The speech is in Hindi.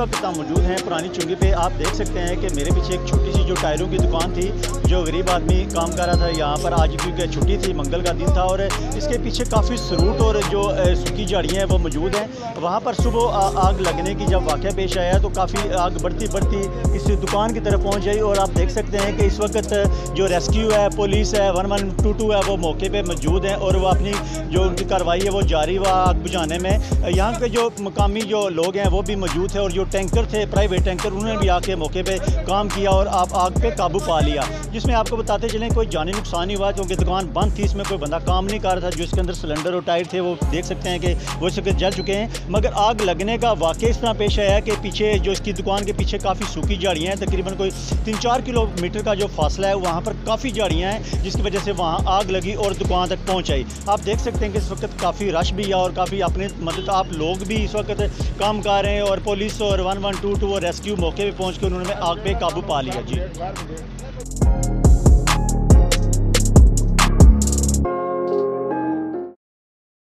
वक्त हम मौजूद हैं पुरानी चुंगी पे। आप देख सकते हैं कि मेरे पीछे एक छोटी सी जो टायरों की दुकान थी, जो गरीब आदमी काम कर रहा था यहाँ पर, आज क्योंकि छुट्टी थी, मंगल का दिन था, और इसके पीछे काफ़ी सरूट और जो सूखी झाड़ियाँ हैं वो मौजूद हैं। वहाँ पर सुबह आग लगने की जब वाक़या पेश आया तो काफ़ी आग बढ़ती बढ़ती इस दुकान की तरफ पहुँच गई। और आप देख सकते हैं कि इस वक्त जो रेस्क्यू है, पुलिस है, 1122 है, वो मौके पर मौजूद हैं और वो अपनी जो उनकी कार्रवाई है वो जारी व आग बुझाने में। यहाँ के जो मकामी जो लोग हैं वो भी मौजूद थे और जो टैंकर थे, प्राइवेट टैंकर, उन्होंने भी आके मौके पे काम किया और आप आग पे काबू पा लिया। जिसमें आपको बताते चलें कोई जानी नुकसान नहीं हुआ क्योंकि दुकान बंद थी, इसमें कोई बंदा काम नहीं कर रहा था। जो इसके अंदर सिलेंडर और टायर थे वो देख सकते हैं कि वो इसके जल चुके हैं। मगर आग लगने का वाक़या इस तरह पेश आया कि पीछे जो इसकी दुकान के पीछे काफ़ी सूखी झाड़ियाँ हैं, तकरीबन कोई 3-4 किलोमीटर का जो फासला है वहाँ पर काफ़ी झाड़ियाँ हैं, जिसकी वजह से वहाँ आग लगी और दुकान तक पहुँच आई। आप देख सकते हैं कि इस वक्त काफ़ी रश भी है और काफ़ी अपने मतलब आप लोग भी इस वक्त काम कर रहे हैं और पुलिस और 1122 और रेस्क्यू मौके पे पहुंच के उन्होंने आग पे काबू पा लिया। जी।